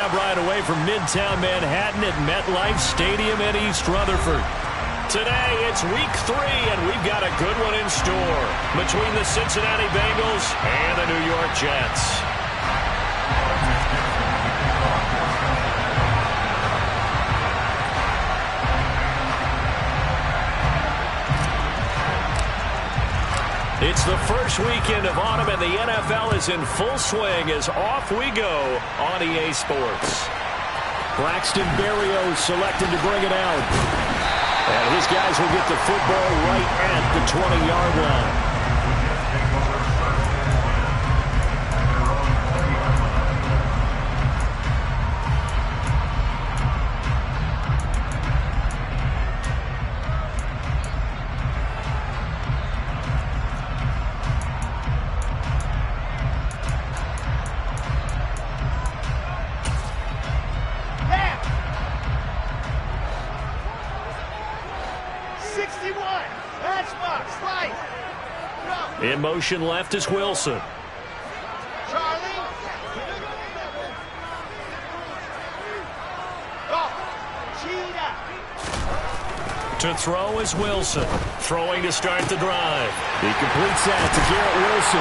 Right away from Midtown Manhattan at MetLife Stadium in East Rutherford. Today, it's week 3, and we've got a good one in store between the Cincinnati Bengals and the New York Jets. It's the first weekend of autumn, and the NFL is in full swing as off we go on EA Sports. Braxton Berrios selected to bring it out. And his guys will get the football right at the 20-yard line. In motion left is Wilson. Charlie. Oh, cheetah. To throw is Wilson. Throwing to start the drive. He completes that to Garrett Wilson.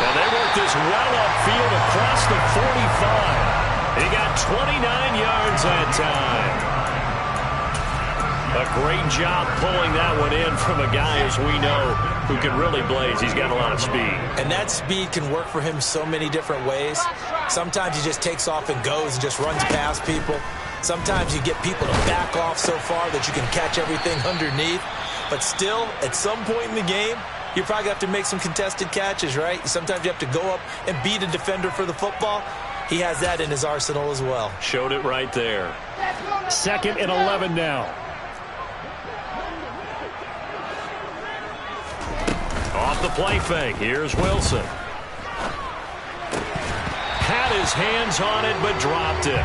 And they work this well upfield across the 45. He got 29 yards that time. A great job pulling that one in from a guy, as we know, who can really blaze. He's got a lot of speed. And that speed can work for him so many different ways. Sometimes he just takes off and goes and just runs past people. Sometimes you get people to back off so far that you can catch everything underneath. But still, at some point in the game, you probably have to make some contested catches, right? Sometimes you have to go up and beat a defender for the football. He has that in his arsenal as well. Showed it right there. 2nd and 11 now. Off the play fake. Here's Wilson. Had his hands on it, but dropped it.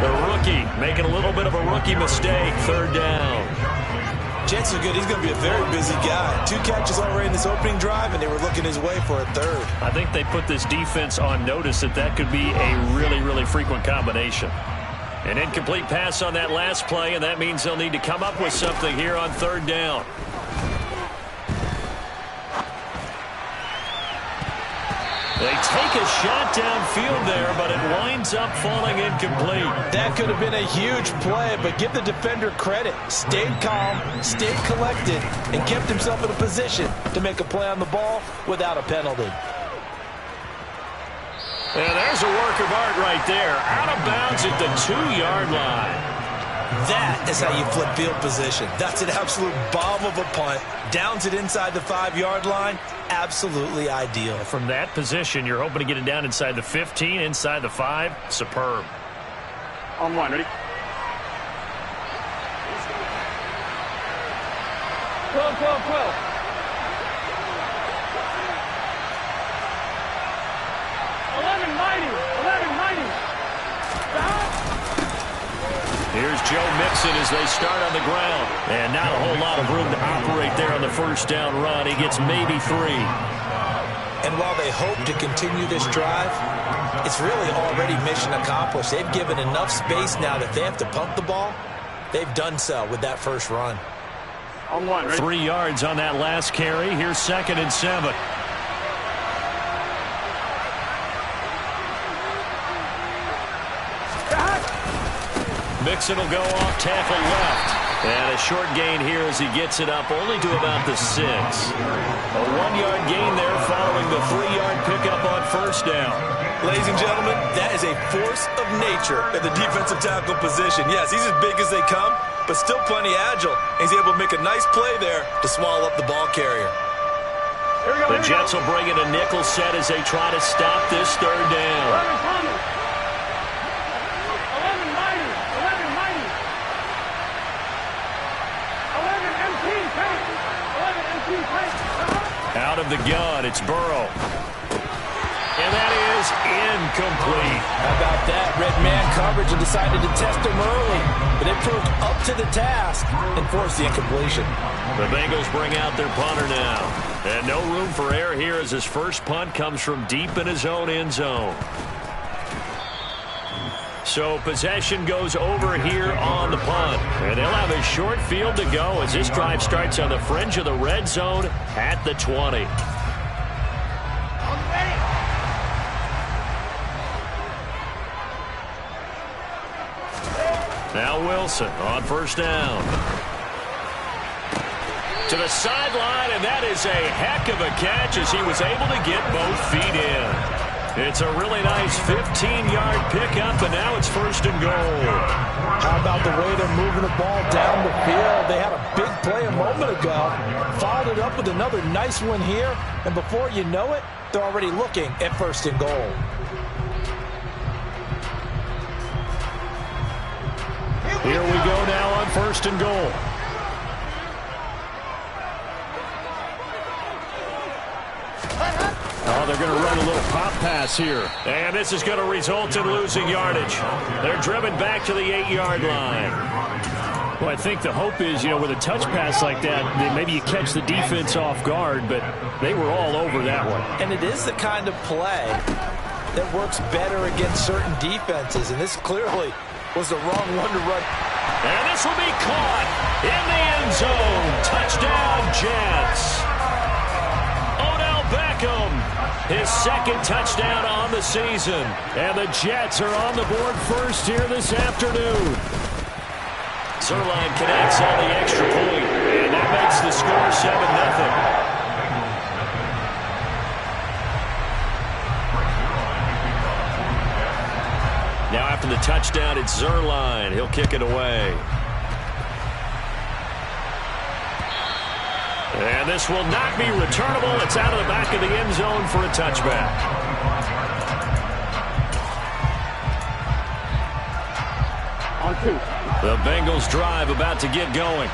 The rookie making a little bit of a rookie mistake. 3rd down. Jets are good. He's going to be a very busy guy. 2 catches already in this opening drive, and they were looking his way for a 3rd. I think they put this defense on notice that could be a really, really frequent combination. An incomplete pass on that last play, and that means they'll need to come up with something here on 3rd down. They take a shot downfield there, but it winds up falling incomplete. That could have been a huge play, but give the defender credit. Stayed calm, stayed collected, and kept himself in a position to make a play on the ball without a penalty. And there's a work of art right there. Out of bounds at the 2-yard line. That is how you flip field position. That's an absolute bomb of a punt. Downs it inside the 5-yard line. Absolutely ideal. From that position, you're hoping to get it down inside the 15, inside the 5. Superb. On 1, ready? 12, 12, 12. 11-90. Stop. Here's Joe Mixon as they start on the ground. And not a whole lot of room to operate there on the 1st down run. He gets maybe 3. And while they hope to continue this drive, it's really already mission accomplished. They've given enough space now that they have to pump the ball. They've done so with that first run. On 1, ready? 3 yards on that last carry. Here's 2nd and 7. Mixon will go off tackle left. And a short gain here as he gets it up only to about the 6. A 1-yard gain there following the 3-yard pickup on 1st down. Ladies and gentlemen, that is a force of nature at the defensive tackle position. Yes, he's as big as they come, but still plenty agile. He's able to make a nice play there to swallow up the ball carrier. The Jets will bring in a nickel set as they try to stop this 3rd down. Out of the gun, it's Burrow. And that is incomplete. How about that? Red man coverage and decided to test him early. But it proved up to the task and forced the incompletion. The Bengals bring out their punter now. And no room for error here as his first punt comes from deep in his own end zone. So possession goes over here on the punt. And they'll have a short field to go as this drive starts on the fringe of the red zone at the 20. Now Wilson on first down. To the sideline, and that is a heck of a catch as he was able to get both feet in. It's a really nice 15-yard pickup, and now it's first and goal. How about the way they're moving the ball down the field? They had a big play a moment ago, followed it up with another nice one here, and before you know it, they're already looking at first and goal. Here we go now on first and goal. Oh, they're going to run a little pop pass here. And this is going to result in losing yardage. They're driven back to the 8-yard line. Well, I think the hope is, with a touch pass like that, maybe you catch the defense off guard, but they were all over that one. And it is the kind of play that works better against certain defenses, and this clearly was the wrong one to run. And this will be caught in the end zone. Touchdown, Jets. Odell Beckham, his second touchdown on the season. And the Jets are on the board first here this afternoon. Zerline connects on the extra point, and that makes the score 7-0. Now after the touchdown, it's Zerline. He'll kick it away. And this will not be returnable. It's out of the back of the end zone for a touchback. On 2. The Bengals drive about to get going.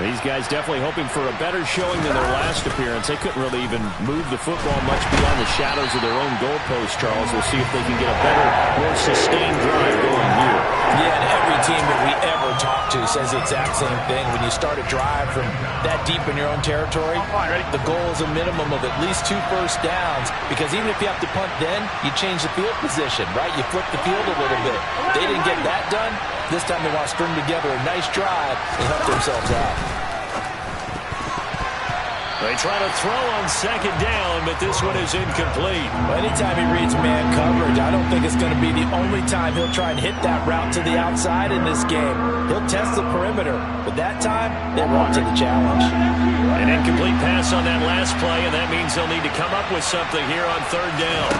These guys definitely hoping for a better showing than their last appearance. They couldn't really even move the football much beyond the shadows of their own goalpost, Charles. We'll see if they can get a better, more sustained drive going here. Yeah, and every team that we ever talk to says the exact same thing. When you start a drive from that deep in your own territory, the goal is a minimum of at least 2 first downs, because even if you have to punt then, you change the field position, right? You flip the field a little bit. They didn't get that done. This time they want to string together a nice drive and help themselves out. They try to throw on second down, but this one is incomplete. Well, anytime he reads man coverage, I don't think it's going to be the only time he'll try and hit that route to the outside in this game. He'll test the perimeter, but that time, they're up to the challenge. An incomplete pass on that last play, and that means they'll need to come up with something here on third down.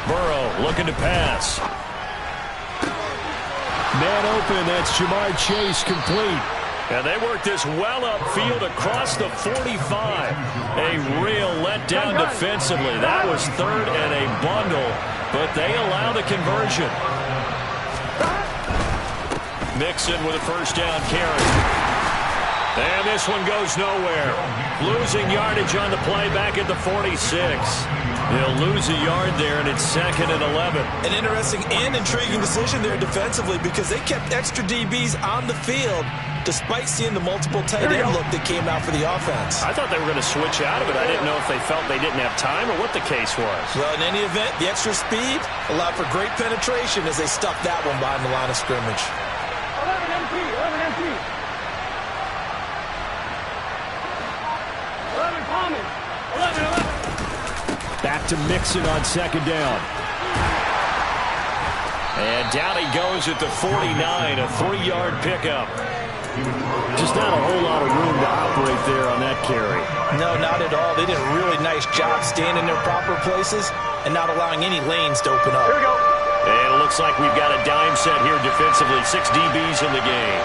Burrow looking to pass. Man open, that's Jamar Chase complete. And they work this well upfield across the 45. A real letdown defensively. That was third and a bundle, but they allow the conversion. Mixon with a first down carry. And this one goes nowhere. Losing yardage on the play back at the 46. They'll lose a yard there, and it's 2nd and 11. An interesting and intriguing decision there defensively, because they kept extra DBs on the field despite seeing the multiple tight end look that came out for the offense. I thought they were going to switch out of it. I didn't know if they felt they didn't have time or what the case was. Well, in any event, the extra speed allowed for great penetration as they stuck that one behind the line of scrimmage. 11 MP, 11 MP. 11 Thomas, 11. Back to Mixon on second down. And down he goes at the 49, a 3-yard pickup. Just not a whole lot of room to operate there on that carry. No, not at all. They did a really nice job staying in their proper places and not allowing any lanes to open up. Here we go. And it looks like we've got a dime set here defensively. 6 DBs in the game.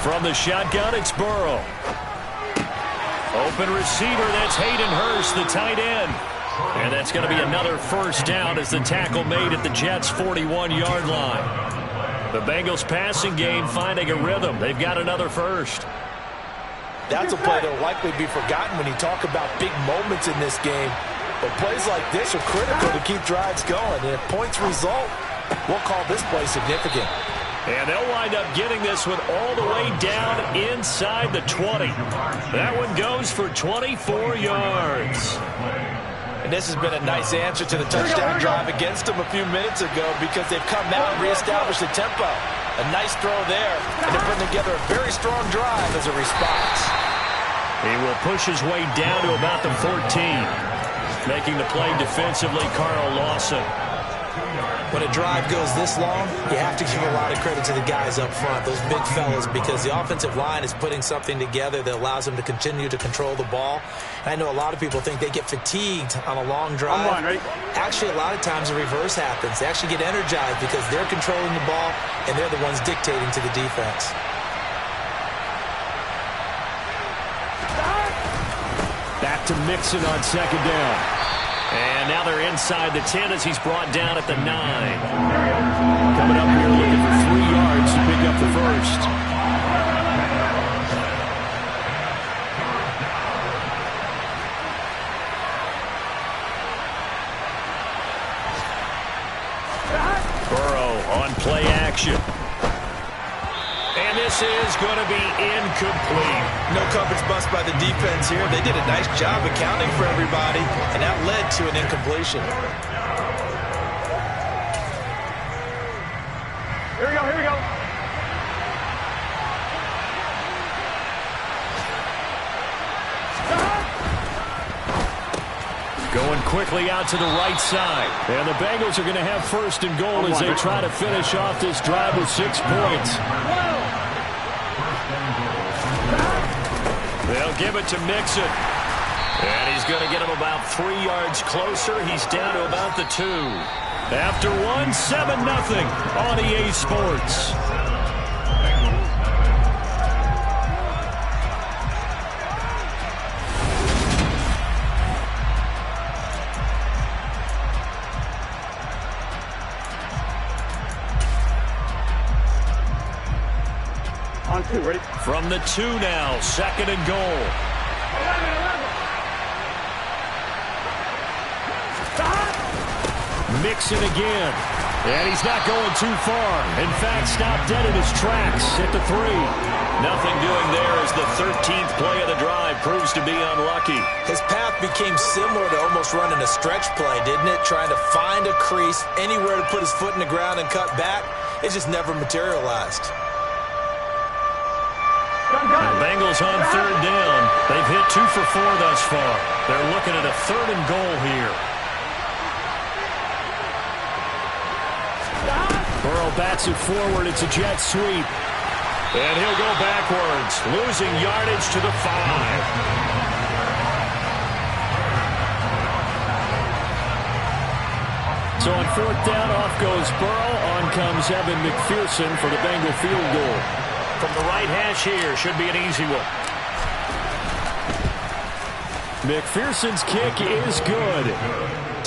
From the shotgun, it's Burrow. Open receiver, that's Hayden Hurst, the tight end. And that's going to be another first down as the tackle made at the Jets' 41-yard line. The Bengals passing game finding a rhythm. They've got another first. That's a play that will likely be forgotten when you talk about big moments in this game. But plays like this are critical to keep drives going. And if points result, we'll call this play significant. And they'll wind up getting this one all the way down inside the 20. That one goes for 24 yards. And this has been a nice answer to the touchdown drive against them a few minutes ago because they've come out and reestablished the tempo. A nice throw there, and they're putting together a very strong drive as a response. He will push his way down to about the 14. Making the play defensively, Carl Lawson. When a drive goes this long, you have to give a lot of credit to the guys up front, those big fellas, because the offensive line is putting something together that allows them to continue to control the ball. And I know a lot of people think they get fatigued on a long drive. Actually, a lot of times the reverse happens. They actually get energized because they're controlling the ball, and they're the ones dictating to the defense. Back to Mixon on second down. And now they're inside the 10 as he's brought down at the 9. Coming up here looking for 3 yards to pick up the first. Burrow on play action. And this is going to be incomplete. No coverage bust by the defense here. They did a nice job accounting for everybody, and that led to an incompletion. Here we go, here we go. Going quickly out to the right side. And the Bengals are going to have first and goal as they try to finish off this drive with 6 points. They'll give it to Mixon. And he's going to get him about 3 yards closer. He's down to about the 2. After one, 7-0 on EA Sports. On 2, ready? From the 2 now, second and goal. 11. Mixon again. And he's not going too far. In fact, stopped dead in his tracks at the 3. Nothing doing there as the 13th play of the drive proves to be unlucky. His path became similar to almost running a stretch play, didn't it? Trying to find a crease, anywhere to put his foot in the ground and cut back. It just never materialized. The Bengals on third down. They've hit 2 for 4 thus far. They're looking at a third and goal here. Burrow bats it forward. It's a jet sweep. And he'll go backwards, losing yardage to the 5. So on fourth down, off goes Burrow. On comes Evan McPherson for the Bengal field goal. From the right hash here, should be an easy one. McPherson's kick is good.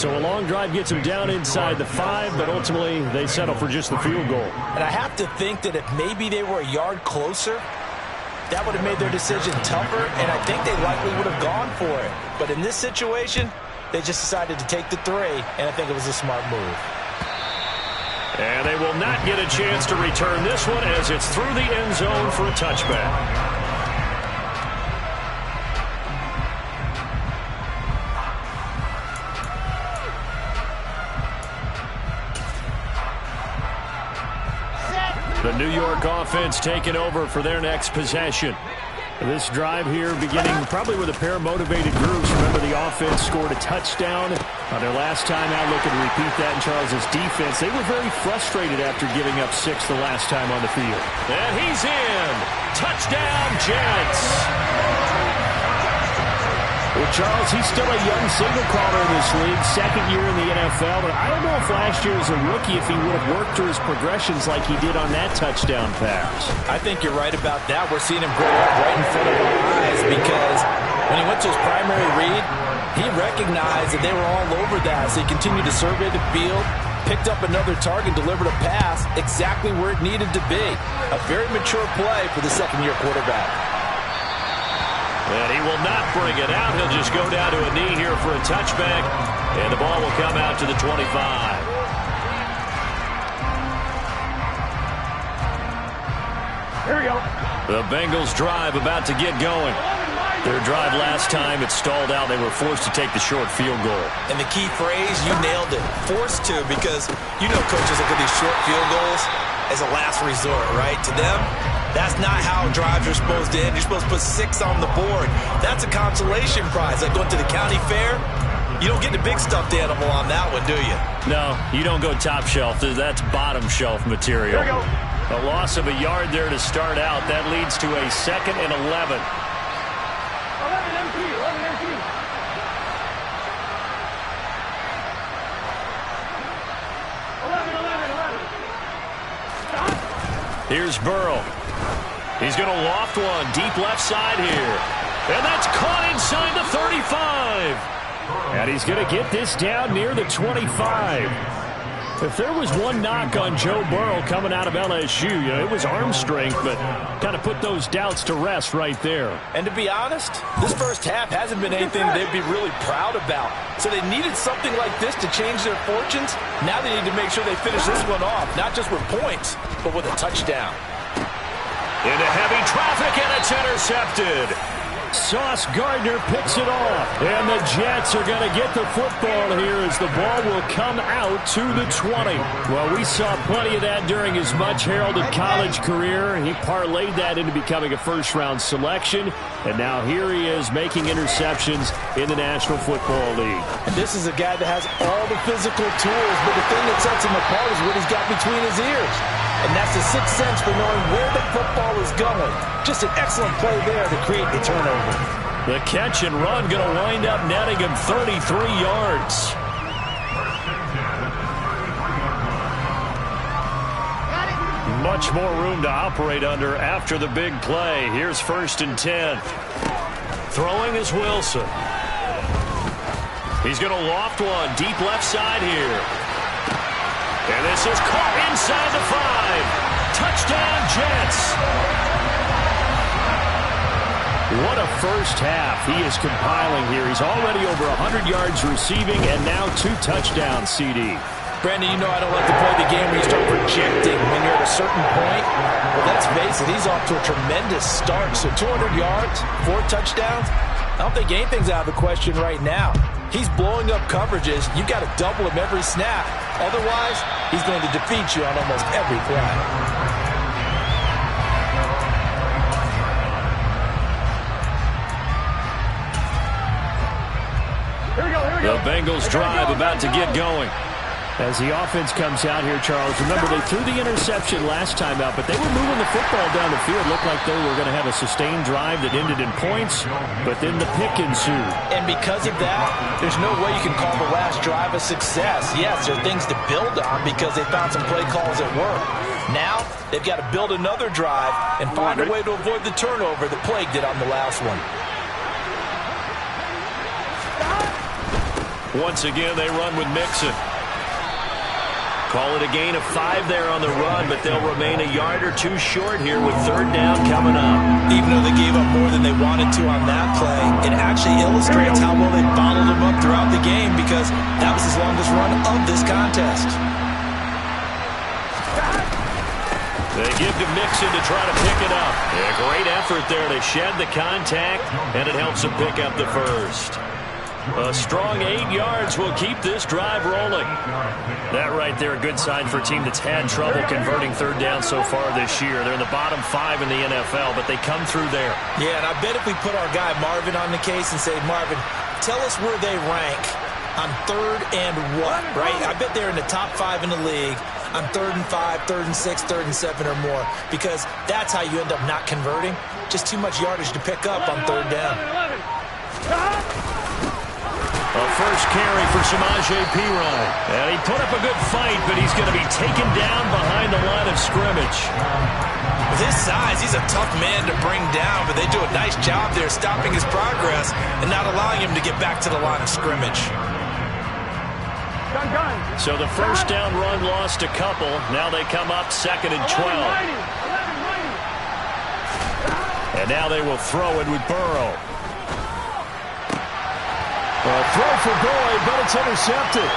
So a long drive gets him down inside the 5, but ultimately they settle for just the field goal. And I have to think that if maybe they were a yard closer, that would have made their decision tougher, and I think they likely would have gone for it. But in this situation, they just decided to take the 3, and I think it was a smart move. And they will not get a chance to return this one as it's through the end zone for a touchback. The New York offense taking over for their next possession. This drive here beginning probably with a pair of motivated groups. Remember, the offense scored a touchdown on their last time out. Looking to repeat that in Charles's defense. They were very frustrated after giving up 6 the last time on the field. And he's in. Touchdown, Jets. Well, Charles, he's still a young signal caller in this league, second year in the NFL, but I don't know if last year as a rookie if he would have worked through his progressions like he did on that touchdown pass. I think you're right about that. We're seeing him grow up right in front of our eyes because when he went to his primary read, he recognized that they were all over that, so he continued to survey the field, picked up another target, delivered a pass exactly where it needed to be. A very mature play for the second-year quarterback. And he will not bring it out. He'll just go down to a knee here for a touchback. And the ball will come out to the 25. Here we go. The Bengals drive about to get going. Their drive last time, it stalled out. They were forced to take the short field goal. And the key phrase, you nailed it. Forced to, because you know coaches look at these short field goals as a last resort, right? To them, that's not how drives are supposed to end. You're supposed to put 6 on the board. That's a consolation prize. Like going to the county fair, you don't get the big stuffed animal on that one, do you? No, you don't go top shelf. That's bottom shelf material. Here we go. A loss of a yard there to start out. That leads to a 2nd and 11. 11 MT. 11 MT. 11. Here's Burrow. He's going to loft one deep left side here. And that's caught inside the 35. And he's going to get this down near the 25. If there was one knock on Joe Burrow coming out of LSU, it was arm strength, but kind of put those doubts to rest right there. And to be honest, this first half hasn't been anything they'd be really proud about. So they needed something like this to change their fortunes. Now they need to make sure they finish this one off, not just with points, but with a touchdown. Into heavy traffic, and it's intercepted. Sauce Gardner picks it off. And the Jets are going to get the football here as the ball will come out to the 20. Well, we saw plenty of that during his much-heralded college career. He parlayed that into becoming a first-round selection. And now here he is making interceptions in the National Football League. And this is a guy that has all the physical tools, but the thing that sets him apart is what he's got between his ears. And that's the sixth sense for knowing where the football is going. Just an excellent play there to create the turnover. The catch and run going to wind up netting him 33 yards. Much more room to operate under after the big play. Here's 1st and 10. Throwing is Wilson. He's going to loft one deep left side here. And this is caught inside the 5. Touchdown, Jets. What a first half he is compiling here. He's already over 100 yards receiving and now 2 touchdowns, CD. Brandon, you know I don't like to play the game where you start projecting when you're at a certain point. Well, let's face it, he's off to a tremendous start. So 200 yards, 4 touchdowns. I don't think anything's out of the question right now. He's blowing up coverages. You've got to double him every snap. Otherwise, he's going to defeat you on almost every play. The Bengals drive about to get going. As the offense comes out here, Charles, remember they threw the interception last time out, but they were moving the football down the field. Looked like they were going to have a sustained drive that ended in points, but then the pick ensued. And because of that, there's no way you can call the last drive a success. Yes, there are things to build on because they found some play calls that work. Now, they've got to build another drive and find a way to avoid the turnover that plagued it on the last one. Once again, they run with Mixon. Call it a gain of 5 there on the run, but they'll remain a yard or 2 short here with 3rd down coming up. Even though they gave up more than they wanted to on that play, it actually illustrates how well they bottled them up throughout the game because that was his longest run of this contest. They give to Mixon to try to pick it up. A great effort there to shed the contact, and it helps them pick up the first. A strong 8 yards will keep this drive rolling. That right there, a good sign for a team that's had trouble converting 3rd down so far this year. They're in the bottom 5 in the NFL, but they come through there. Yeah, and I bet if we put our guy Marvin on the case and say, Marvin, tell us where they rank on 3rd and what, right? I bet they're in the top 5 in the league on 3rd and 5, 3rd and 6, 3rd and 7 or more, because that's how you end up not converting. Just too much yardage to pick up on 3rd down. A first carry for Samaje Perine. And he put up a good fight, but he's going to be taken down behind the line of scrimmage. With his size, he's a tough man to bring down, but they do a nice job there stopping his progress and not allowing him to get back to the line of scrimmage. So the first down run lost a couple. Now they come up 2nd and 12. And now they will throw it with Burrow. A throw for Boyd, but it's intercepted.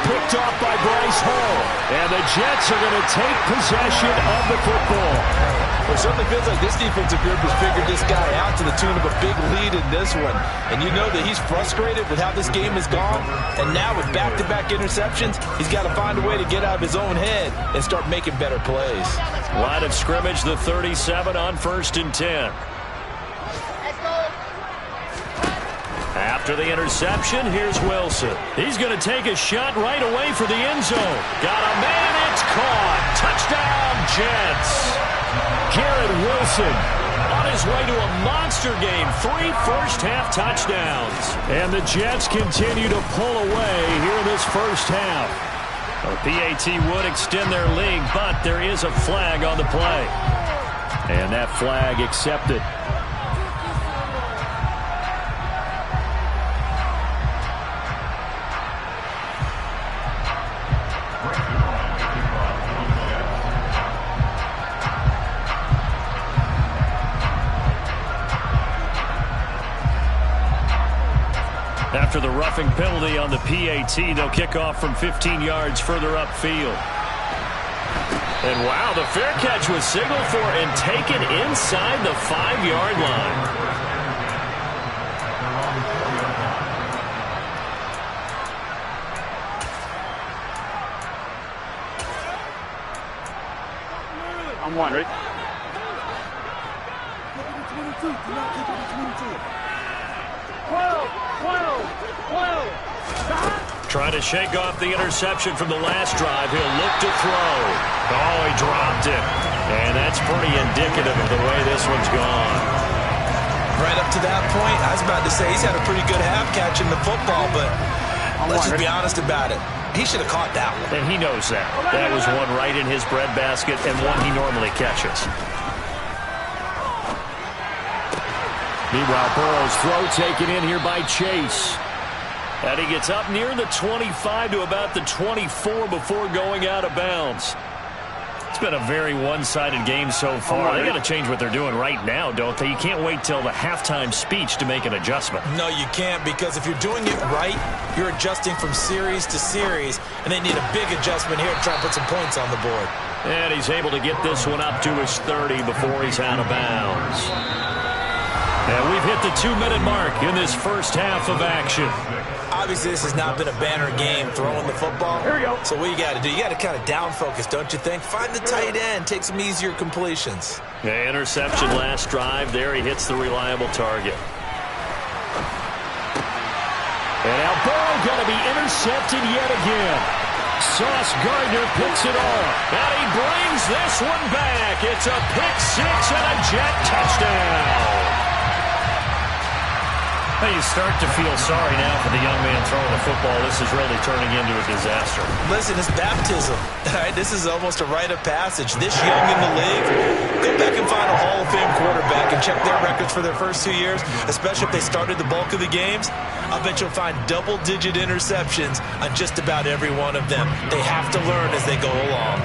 Picked off by Bryce Hall. And the Jets are going to take possession of the football. It certainly feels like this defensive group has figured this guy out to the tune of a big lead in this one. And you know that he's frustrated with how this game has gone. And now with back-to-back interceptions, he's got to find a way to get out of his own head and start making better plays. Line of scrimmage, the 37 on 1st and 10. After the interception, here's Wilson. He's going to take a shot right away for the end zone. Got a man, it's caught. Touchdown, Jets. Garrett Wilson on his way to a monster game. 3 first-half touchdowns. And the Jets continue to pull away here in this first half. The PAT would extend their lead, but there is a flag on the play. And that flag accepted. After the roughing penalty on the PAT, they'll kick off from 15 yards further upfield. And wow, the fair catch was signaled for and taken inside the 5-yard line. I'm one, right? Trying to shake off the interception from the last drive. He'll look to throw. Oh, he dropped it. And that's pretty indicative of the way this one's gone. Right up to that point, I was about to say he's had a pretty good half catching the football, but let's just be honest about it. He should have caught that one. And he knows that. That was one right in his breadbasket and one he normally catches. Meanwhile, Burrow's throw taken in here by Chase. And he gets up near the 25 to about the 24 before going out of bounds. It's been a very one-sided game so far. They got to change what they're doing right now, don't they? You can't wait till the halftime speech to make an adjustment. No, you can't, because if you're doing it right, you're adjusting from series to series, and they need a big adjustment here to try and put some points on the board. And he's able to get this one up to his 30 before he's out of bounds. And we've hit the 2-minute mark in this first half of action. Obviously, this has not been a banner game throwing the football. Here we go. So what you got to do, you got to kind of down focus, don't you think? Find the tight end, take some easier completions. Yeah, interception last drive. There he hits the reliable target. And now Burrow going to be intercepted yet again. Sauce Gardner picks it off. And he brings this one back. It's a pick six and a Jet touchdown. Hey, you start to feel sorry now for the young man throwing the football. This is really turning into a disaster. Listen, it's baptism. All right, this is almost a rite of passage. This young in the league, go back and find a Hall of Fame quarterback and check their records for their first 2 years, especially if they started the bulk of the games. I bet you'll find double-digit interceptions on just about every one of them. They have to learn as they go along.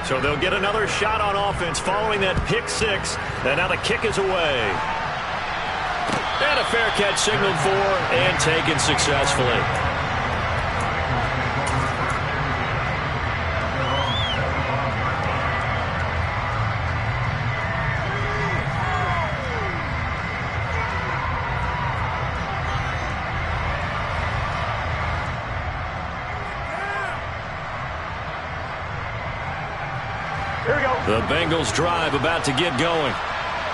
So they'll get another shot on offense following that pick six. And now the kick is away. And a fair catch signaled for and taken successfully. Here we go. The Bengals drive about to get going.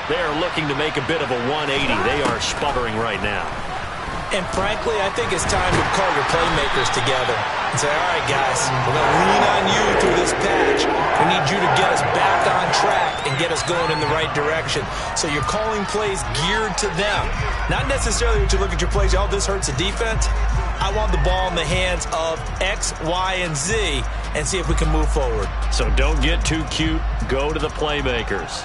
They are looking to make a bit of a 180. They are sputtering right now. And frankly, I think it's time to call your playmakers together and say, all right, guys, we're going to lean on you through this patch. We need you to get us back on track and get us going in the right direction. So you're calling plays geared to them. Not necessarily that you look at your plays, oh, this hurts the defense. I want the ball in the hands of X, Y, and Z and see if we can move forward. So don't get too cute. Go to the playmakers.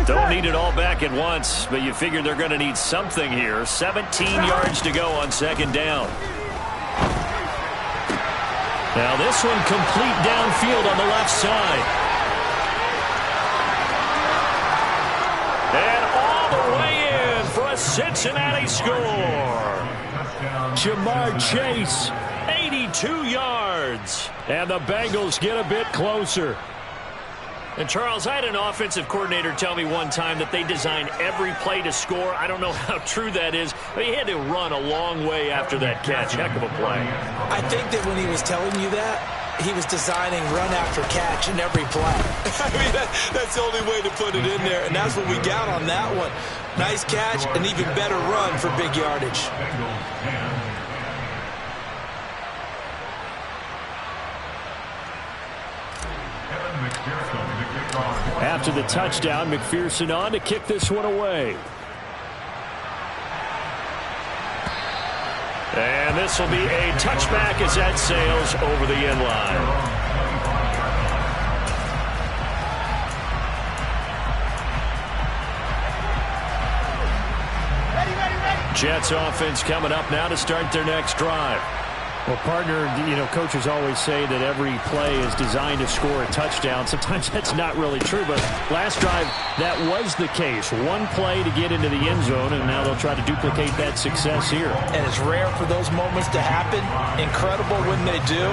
Don't need it all back at once, but you figure they're going to need something here. 17 yards to go on second down. Now this one complete downfield on the left side. Cincinnati score. Jamar Chase, 82 yards. And the Bengals get a bit closer. And, Charles, I had an offensive coordinator tell me one time that they design every play to score. I don't know how true that is, but he had to run a long way after that catch. Heck of a play. I think that when he was telling you that, he was designing run after catch in every play. I mean, that's the only way to put it in there, and that's what we got on that one. Nice catch, an even better run for big yardage. After the touchdown, McPherson on to kick this one away. And this will be a touchback as that sails over the end line. Jets offense coming up now to start their next drive. Well, partner, coaches always say that every play is designed to score a touchdown. Sometimes that's not really true, but last drive, that was the case. One play to get into the end zone, and now they'll try to duplicate that success here. And it's rare for those moments to happen. Incredible when they do.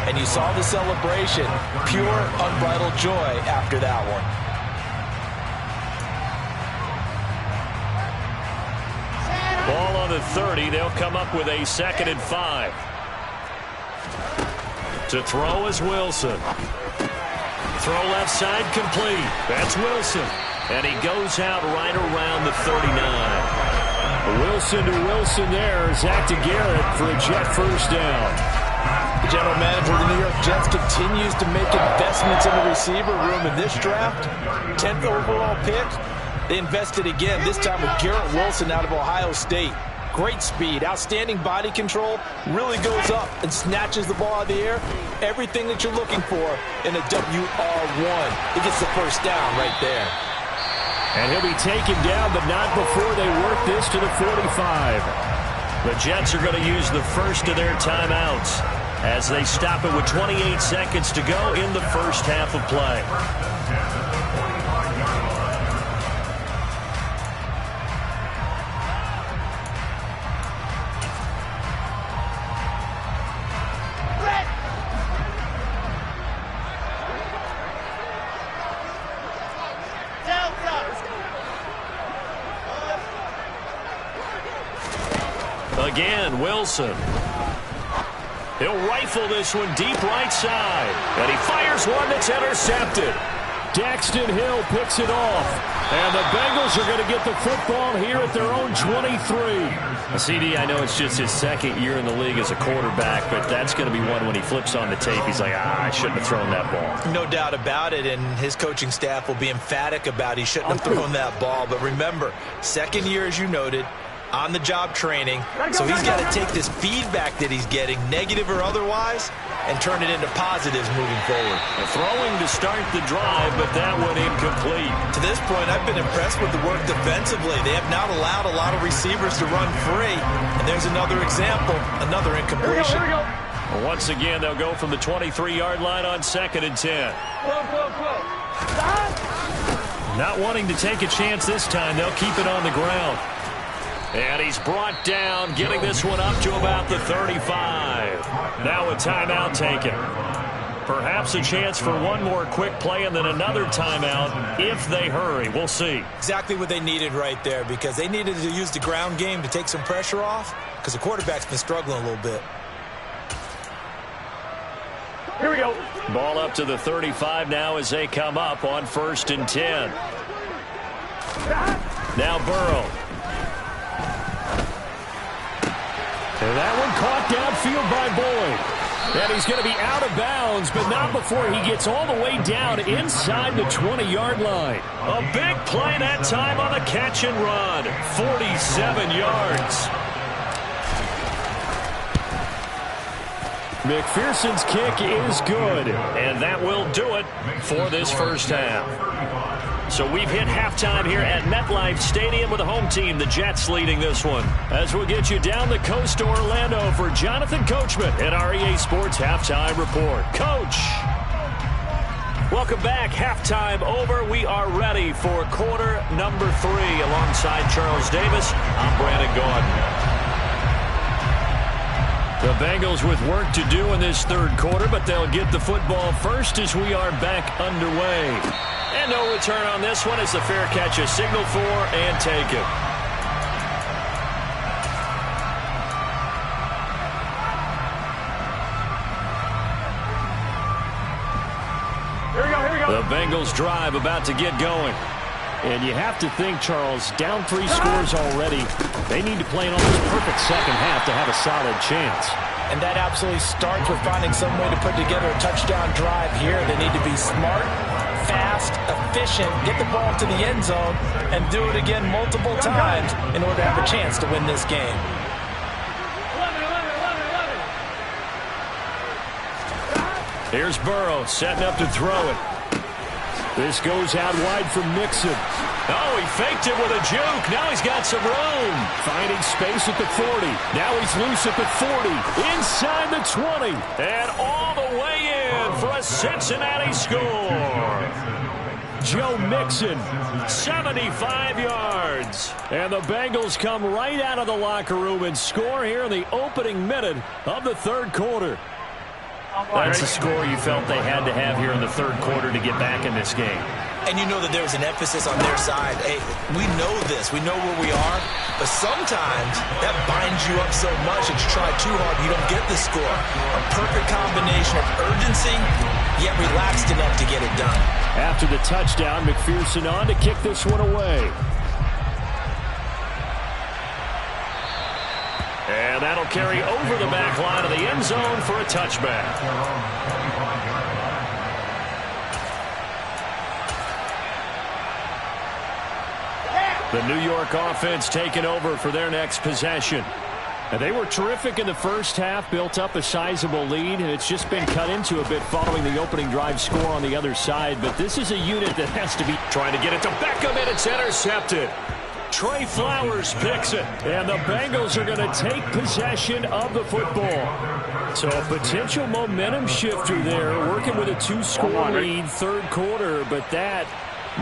And you saw the celebration. Pure, unbridled joy after that one. Ball on the 30. They'll come up with a 2nd and 5. To throw is Wilson. Throw left side complete. That's Wilson. And he goes out right around the 39. Wilson to Wilson there. Zach to Garrett for a Jet first down. The general manager of the New York Jets continues to make investments in the receiver room in this draft. 10th overall pick. They invested again, this time with Garrett Wilson out of Ohio State. Great speed, outstanding body control, really goes up and snatches the ball out of the air. Everything that you're looking for in a WR1. He gets the first down right there. And he'll be taken down, but not before they work this to the 45. The Jets are going to use the first of their timeouts as they stop it with 28 seconds to go in the first half of play. Again, Wilson. He'll rifle this one deep right side. And he fires one that's intercepted. Daxton Hill picks it off. And the Bengals are going to get the football here at their own 23. CD, I know it's just his 2nd year in the league as a quarterback, but that's going to be one when he flips on the tape. He's like, I shouldn't have thrown that ball. No doubt about it, and his coaching staff will be emphatic about he shouldn't have thrown that ball. But remember, 2nd year, as you noted, on-the-job training, so he's got to take this feedback that he's getting, negative or otherwise, and turn it into positives moving forward. Throwing to start the drive, but that one incomplete. To this point, I've been impressed with the work defensively. They have not allowed a lot of receivers to run free, and there's another example, another incompletion. Here we go. Well, once again, they'll go from the 23-yard line on 2nd and 10. Not wanting to take a chance this time, they'll keep it on the ground. And he's brought down, getting this one up to about the 35. Now a timeout taken. Perhaps a chance for one more quick play and then another timeout if they hurry. We'll see. Exactly what they needed right there, because they needed to use the ground game to take some pressure off, because the quarterback's been struggling a little bit. Here we go. Ball up to the 35 now as they come up on 1st and 10. Now Burrow. And that one caught downfield by Boyd. And he's going to be out of bounds, but not before he gets all the way down inside the 20-yard line. A big play that time on the catch and run. 47 yards. McPherson's kick is good, and that will do it for this first half. So we've hit halftime here at MetLife Stadium with the home team, the Jets, leading this one. As we'll get you down the coast to Orlando for Jonathan Coachman at our EA Sports Halftime Report. Coach. Welcome back. Halftime over. We are ready for quarter number 3. Alongside Charles Davis, I'm Brandon Gaudin. The Bengals with work to do in this third quarter, but they'll get the football first as we are back underway. And no return on this one as the fair catch is signaled for and taken. The Bengals drive about to get going. And you have to think, Charles, down 3 scores already. They need to play an almost perfect second half to have a solid chance. And that absolutely starts with finding some way to put together a touchdown drive here. They need to be smart, fast, efficient, get the ball to the end zone, and do it again multiple times in order to have a chance to win this game. Here's Burrow setting up to throw it. This goes out wide from Mixon. Oh, he faked it with a juke. Now he's got some room. Finding space at the 40. Now he's loose at the 40. Inside the 20. And all the way in for a Cincinnati score. Joe Mixon, 75 yards. And the Bengals come right out of the locker room and score here in the opening minute of the third quarter. That's the score you felt they had to have here in the third quarter to get back in this game. And you know that there was an emphasis on their side. Hey, we know this. We know where we are. But sometimes that binds you up so much that you try too hard and you don't get the score. A perfect combination of urgency, yet relaxed enough to get it done. After the touchdown, McPherson on to kick this one away. And that'll carry over the back line of the end zone for a touchback. The New York offense taking over for their next possession. And they were terrific in the first half, built up a sizable lead, and it's just been cut into a bit following the opening drive score on the other side. But this is a unit that has to be trying to get it to Beckham, and it's intercepted. Trey Flowers picks it, and the Bengals are going to take possession of the football. So a potential momentum shifter there, working with a 2-score lead third quarter, but that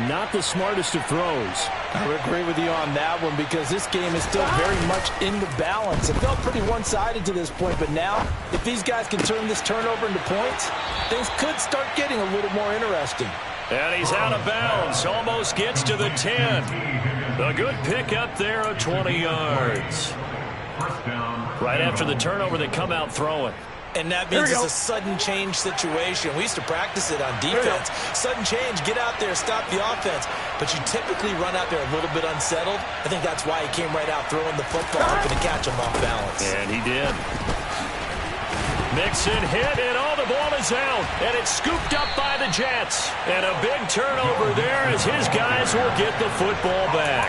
not the smartest of throws. I would agree with you on that one because this game is still very much in the balance. It felt pretty one-sided to this point, but now if these guys can turn this turnover into points, things could start getting a little more interesting. And he's out of bounds, almost gets to the 10. A good pick up there of 20 yards. Right after the turnover, they come out throwing. And that means it's a sudden change situation. We used to practice it on defense. Sudden change, get out there, stop the offense. But you typically run out there a little bit unsettled. I think that's why he came right out throwing the football, hoping to catch him off balance. And he did. Mixon hit, and all the ball is out. And it's scooped up by the Jets. And a big turnover there as his guys will get the football back.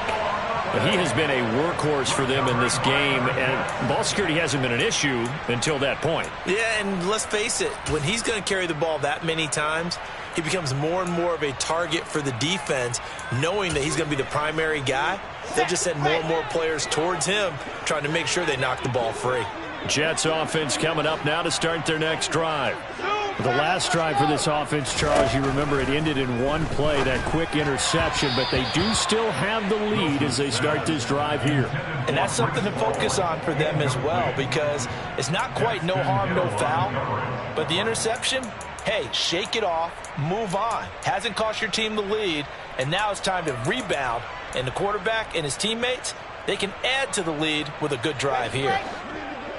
He has been a workhorse for them in this game, and ball security hasn't been an issue until that point. Yeah, and let's face it, when he's going to carry the ball that many times, he becomes more and more of a target for the defense, knowing that he's going to be the primary guy. They'll just send more and more players towards him, trying to make sure they knock the ball free. Jets offense coming up now to start their next drive. The last drive for this offense, Charles, you remember it ended in one play, that quick interception, but they do still have the lead as they start this drive here. And that's something to focus on for them as well, because it's not quite no harm, no foul, but the interception, hey, shake it off, move on. Hasn't cost your team the lead, and now it's time to rebound, and the quarterback and his teammates, they can add to the lead with a good drive here.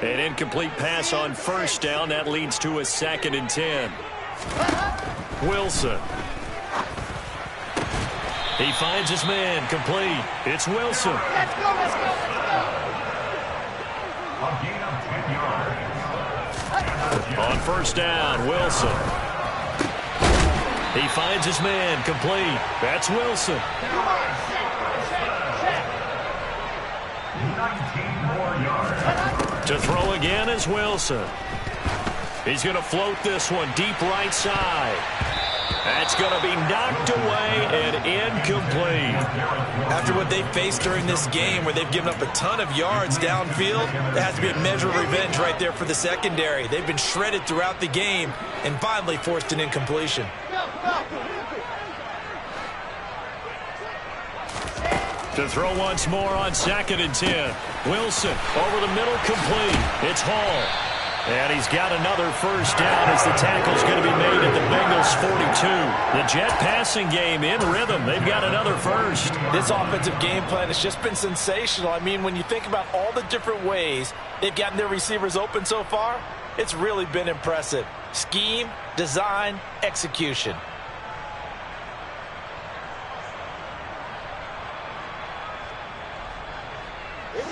An incomplete pass on first down. That leads to a 2nd and 10. Wilson. He finds his man complete. It's Wilson. Let's go, let's go. On first down, Wilson. He finds his man complete. That's Wilson. Come on, check. 19 more yards. To throw again is Wilson. He's going to float this one deep right side. That's going to be knocked away and incomplete. After what they faced during this game where they've given up a ton of yards downfield, there has to be a measure of revenge right there for the secondary. They've been shredded throughout the game and finally forced an incompletion. To throw once more on 2nd and 10. Wilson over the middle, complete. It's Hall. And he's got another first down as the tackle's going to be made at the Bengals 42. The Jet passing game in rhythm. They've got another first. This offensive game plan has just been sensational. I mean, when you think about all the different ways they've gotten their receivers open so far, it's really been impressive. Scheme, design, execution.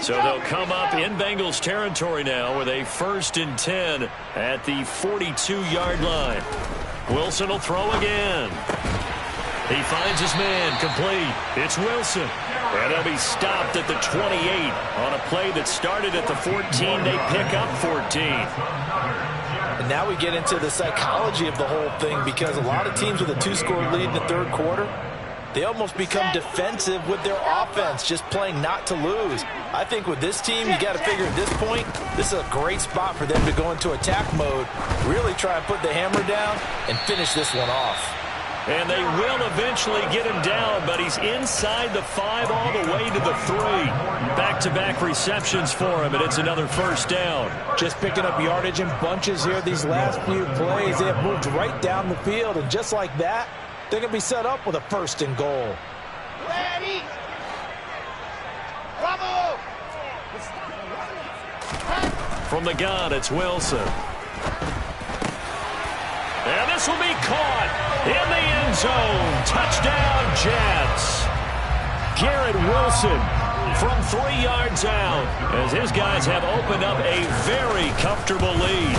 So they'll come up in Bengals territory now with a 1st and 10 at the 42-yard line. Wilson will throw again. He finds his man, complete. It's Wilson. And they'll be stopped at the 28 on a play that started at the 14. They pick up 14. And now we get into the psychology of the whole thing, because a lot of teams with a 2-score lead in the 3rd quarter, they almost become defensive with their offense, just playing not to lose. I think with this team, you got to figure at this point, this is a great spot for them to go into attack mode, really try and put the hammer down and finish this one off. And they will eventually get him down, but he's inside the 5 all the way to the 3. Back-to-back receptions for him, and it's another first down. Just picking up yardage in bunches here these last few plays. They have moved right down the field, and just like that, they're going to be set up with a 1st and goal. Ready. Bravo. From the gun, it's Wilson. And this will be caught in the end zone. Touchdown, Jets. Garrett Wilson from 3 yards out, as his guys have opened up a very comfortable lead.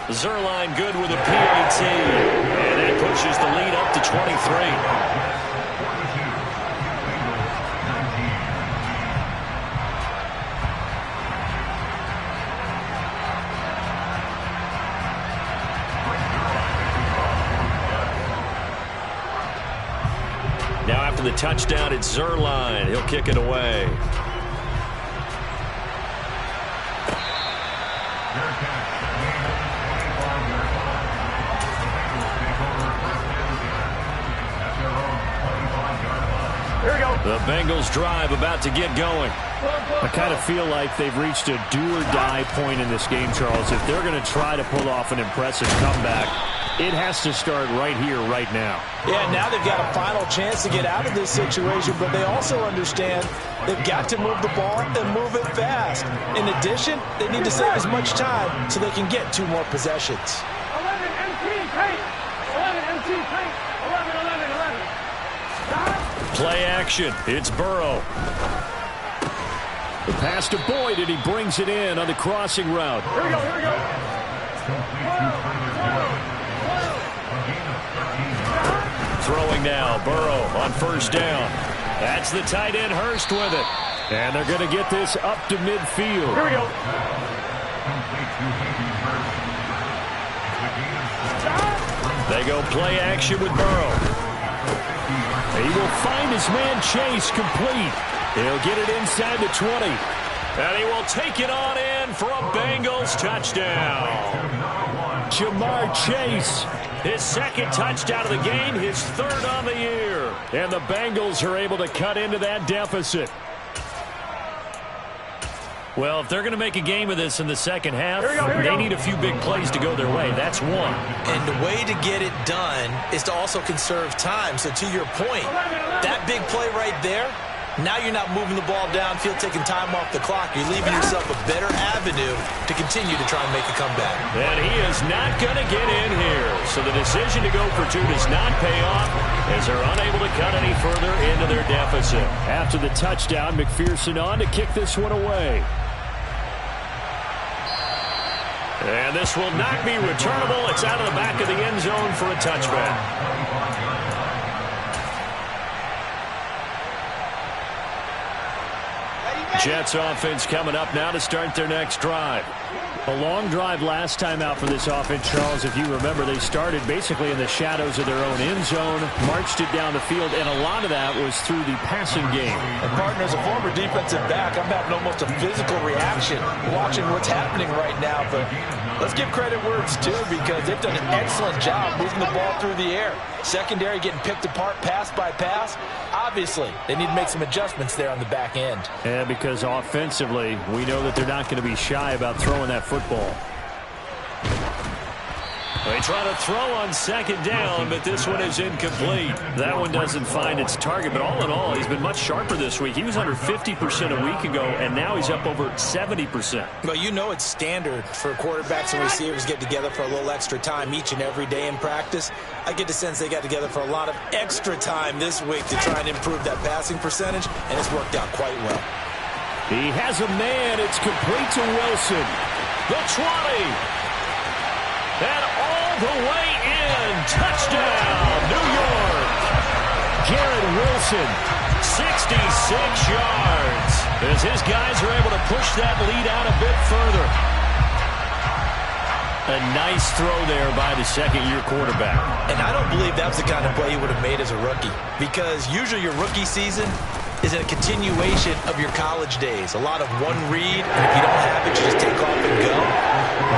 Zerline good with a PAT, and that pushes the lead up to 23. Now after the touchdown, it's Zerline. He'll kick it away. The Bengals drive about to get going. I kind of feel like they've reached a do-or-die point in this game, Charles. If they're going to try to pull off an impressive comeback, it has to start right here, right now. Yeah, now they've got a final chance to get out of this situation, but they also understand they've got to move the ball and move it fast. In addition, they need to save as much time so they can get 2 more possessions. 11 MT paint. 11 MT paint. 11, 11, 11. Play action. It's Burrow. The pass to Boyd, and he brings it in on the crossing route. Here we go, here we go. Throwing now, Burrow on first down. That's the tight end, Hurst, with it. And they're going to get this up to midfield. Here we go. They go play action with Burrow. He will find his man Chase, complete. He'll get it inside the 20. And he will take it on in for a Bengals touchdown. Jamar Chase. His 2nd touchdown of the game, his 3rd on the year. And the Bengals are able to cut into that deficit. Well, if they're going to make a game of this in the second half, they need a few big plays to go their way. That's one. And the way to get it done is to also conserve time. So to your point, that big play right there, now you're not moving the ball downfield, taking time off the clock. You're leaving yourself a better avenue to continue to try and make a comeback. And he is not going to get in here. So the decision to go for 2 does not pay off as they're unable to cut any further into their deficit. After the touchdown, McPherson on to kick this one away. And this will not be returnable. It's out of the back of the end zone for a touchback. Jets offense coming up now to start their next drive. A long drive last time out for this offense, Charles. If you remember, they started basically in the shadows of their own end zone, marched it down the field, and a lot of that was through the passing game. And partner, as a former defensive back, I'm having almost a physical reaction watching what's happening right now. But let's give credit where it's due, because they've done an excellent job moving the ball through the air. Secondary getting picked apart pass by pass. Obviously, they need to make some adjustments there on the back end. Yeah, because offensively, we know that they're not going to be shy about throwing that football. They try to throw on second down, but this one is incomplete. That one doesn't find its target, but all in all, he's been much sharper this week. He was under 50% a week ago, and now he's up over 70%. Well, you know it's standard for quarterbacks and receivers get together for a little extra time each and every day in practice. I get the sense they got together for a lot of extra time this week to try and improve that passing percentage, and it's worked out quite well. He has a man. It's complete to Wilson. The 20. And all the way in. Touchdown, New York. Garrett Wilson. 66 yards. As his guys are able to push that lead out a bit further. A nice throw there by the second-year quarterback. And I don't believe that was the kind of play he would have made as a rookie, because usually your rookie season is a continuation of your college days. A lot of one read, and if you don't have it, you just take off and go.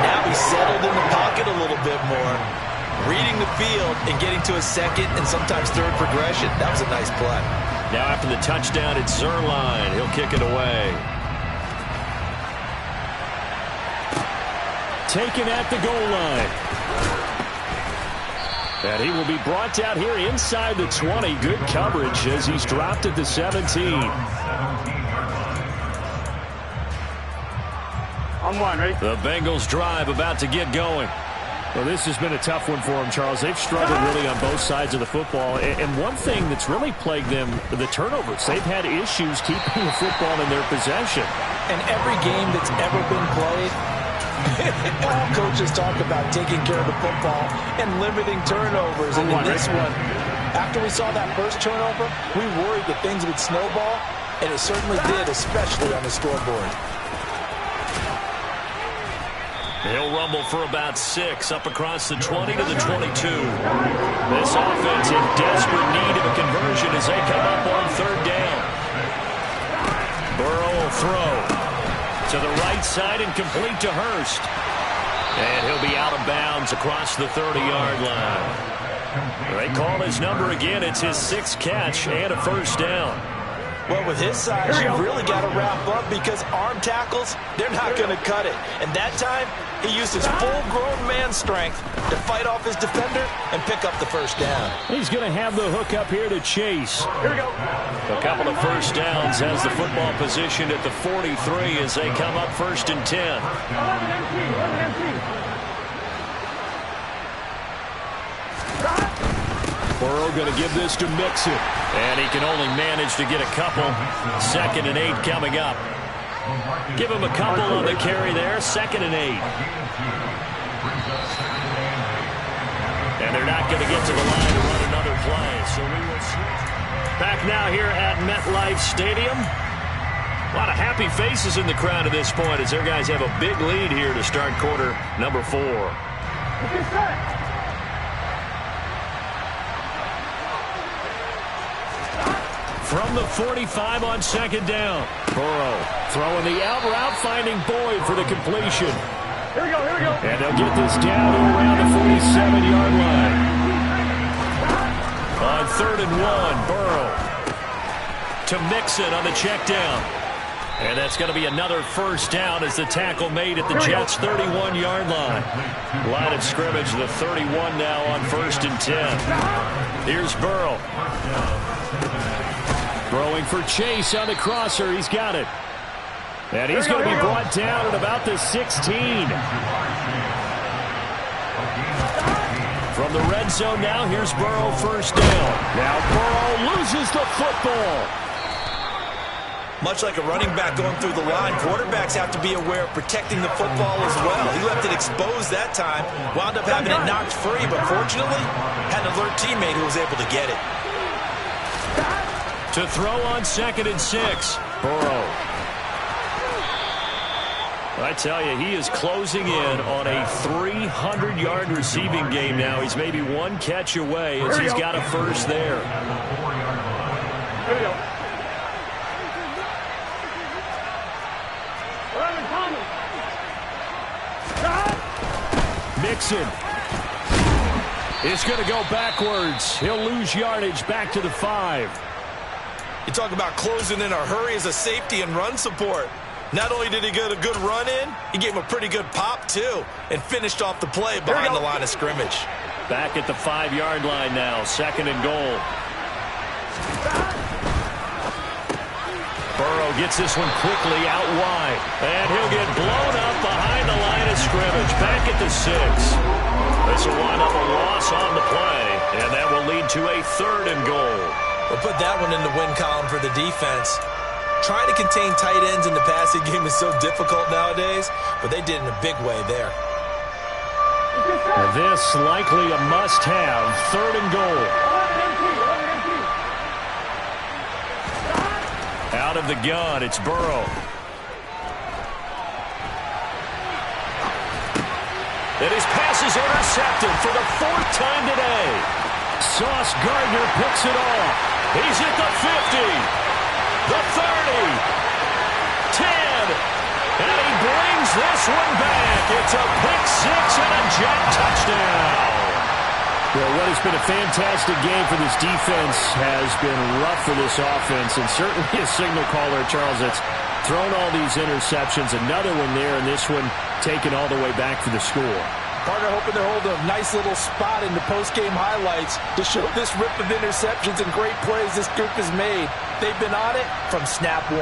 Now he's settled in the pocket a little bit more, reading the field and getting to a second and sometimes third progression. That was a nice play. Now after the touchdown, it's Zerline. He'll kick it away. Taken at the goal line. And he will be brought down here inside the 20. Good coverage as he's dropped at the 17. On one, ready? The Bengals drive about to get going. Well, this has been a tough one for them, Charles. They've struggled really on both sides of the football. And one thing that's really plagued them, the turnovers. They've had issues keeping the football in their possession. And every game that's ever been played, all coaches talk about taking care of the football and limiting turnovers. And in this one, after we saw that first turnover, we worried that things would snowball, and it certainly did, especially on the scoreboard. He'll rumble for about 6, up across the 20 to the 22. This offense in desperate need of a conversion as they come up on third down. Burrow will throw to the right side and complete to Hurst. And he'll be out of bounds across the 30-yard line. They call his number again. It's his 6th catch and a first down. Well, with his size, you really got to wrap up, because arm tackles, they're not going to cut it. And that time, he used his full-grown man strength to fight off his defender and pick up the first down. He's going to have the hook up here to Chase. Here we go. A couple of first downs has the football positioned at the 43 as they come up 1st and 10. 11 MC. Burrow going to give this to Mixon. And he can only manage to get a couple. 2nd and 8 coming up. Give him a couple on the carry there. 2nd and 8. And they're not going to get to the line to run another play. So we will switch. Back now here at MetLife Stadium. A lot of happy faces in the crowd at this point as their guys have a big lead here to start quarter number 4. Okay, set. From the 45 on 2nd down. Burrow throwing the out route, finding Boyd for the completion. Here we go, here we go. And they'll get this down to around the 47-yard line. On 3rd and 1, Burrow to Mixon on the check down. And that's going to be another first down as the tackle made at the Jets' 31-yard line. Line of scrimmage, the 31 now on 1st and 10. Here's Burrow. Throwing for Chase on the crosser. He's got it. And he's going to be brought down at about the 16. From the red zone now, here's Burrow first down. Now Burrow loses the football. Much like a running back going through the line, quarterbacks have to be aware of protecting the football as well. He left it exposed that time, wound up having it knocked free, but fortunately, had an alert teammate who was able to get it. To throw on 2nd and 6. Burrow. I tell you, he is closing in on a 300-yard receiving game now. He's maybe one catch away as he's got a first there. Here we go. Mixon is going to go backwards. He'll lose yardage back to the 5. You talk about closing in a hurry as a safety and run support. Not only did he get a good run in, he gave him a pretty good pop, too, and finished off the play behind the line of scrimmage. Back at the 5-yard line now, 2nd and goal. Burrow gets this one quickly out wide, and he'll get blown up behind the line of scrimmage, back at the 6. This will wind up a loss on the play, and that will lead to a 3rd and goal. We'll put that one in the win column for the defense. Trying to contain tight ends in the passing game is so difficult nowadays, but they did in a big way there. This likely a must-have, 3rd and goal. Out of the gun, it's Burrow. And his pass is intercepted for the 4th time today. Sauce Gardner picks it off. He's at the 50. The 30, 10, and he brings this one back. It's a pick 6 and a Jet touchdown. Well, what has been a fantastic game for this defense has been rough for this offense, and certainly a signal caller, Charles, that's thrown all these interceptions. Another one there, and this one taken all the way back for the score. Partner hoping to hold a nice little spot in the post-game highlights to show this rip of interceptions and great plays this group has made. They've been on it from snap 1.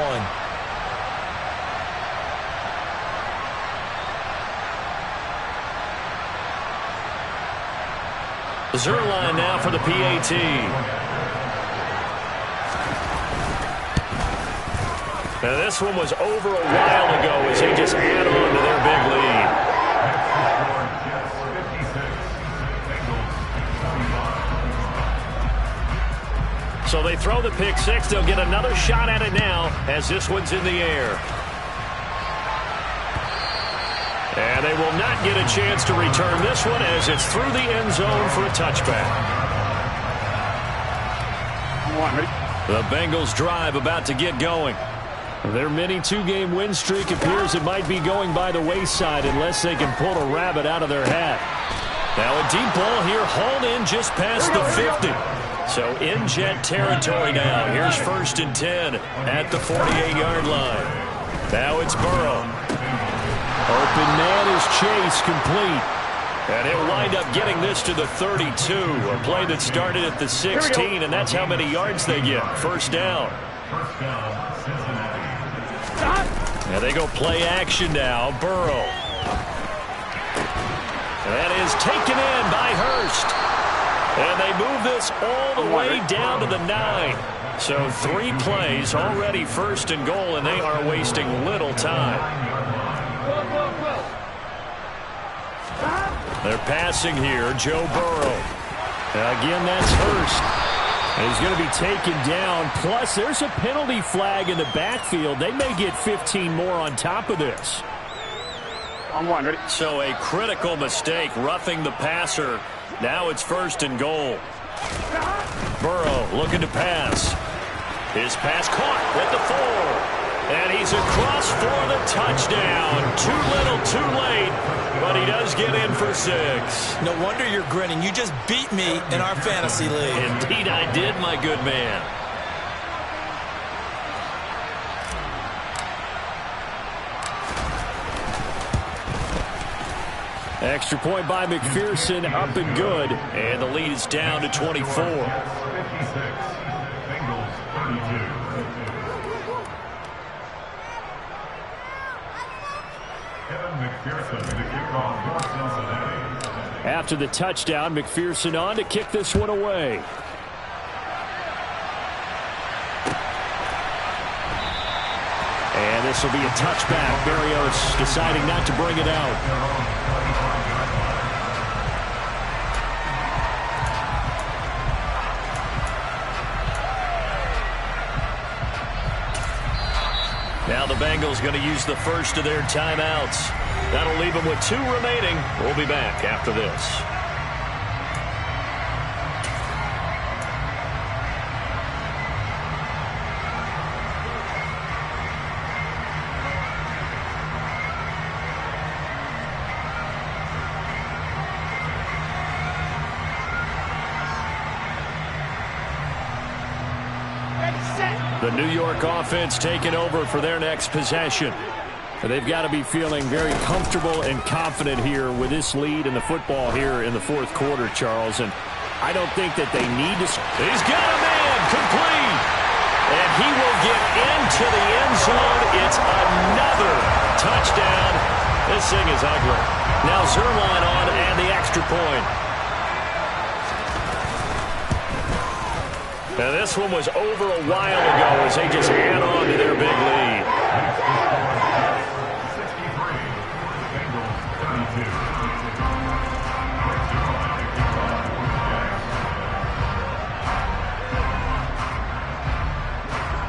Zerline now for the PAT. Now this one was over a while ago as they just add on to their big lead. So they throw the pick 6. They'll get another shot at it now as this one's in the air. And they will not get a chance to return this one as it's through the end zone for a touchback. The Bengals drive about to get going. Their mini 2-game win streak appears it might be going by the wayside unless they can pull a rabbit out of their hat. Now a deep ball here hauled in just past the 50. So in Jet territory now. Here's 1st and 10 at the 48-yard line. Now it's Burrow. Open man is Chase, complete. And he'll wind up getting this to the 32. A play that started at the 16, and that's how many yards they get. 1st down. And they go play action now. Burrow. That is taken in by Hurst. And they move this all the way down to the 9. So 3 plays already 1st and goal, and they are wasting little time. They're passing here, Joe Burrow. Again, that's Hurst. And he's going to be taken down. Plus, there's a penalty flag in the backfield. They may get 15 more on top of this. So a critical mistake, roughing the passer. Now it's 1st and goal. Burrow looking to pass. His pass caught at the 4. And he's across for the touchdown. Too little, too late. But he does get in for 6. No wonder you're grinning. You just beat me in our fantasy league. Indeed I did, my good man. Extra point by McPherson, up and good. And the lead is down to 24. After the touchdown, McPherson on to kick this one away. And this will be a touchback. Berrios deciding not to bring it out. Now the Bengals going to use the first of their timeouts. That'll leave them with 2 remaining. We'll be back after this. The New York offense taking over for their next possession. They've got to be feeling very comfortable and confident here with this lead in the football here in the fourth quarter, Charles. And I don't think that they need to. He's got a man complete. And he will get into the end zone. It's another touchdown. This thing is ugly. Now Zerline on and the extra point. Now, this one was over a while ago as they just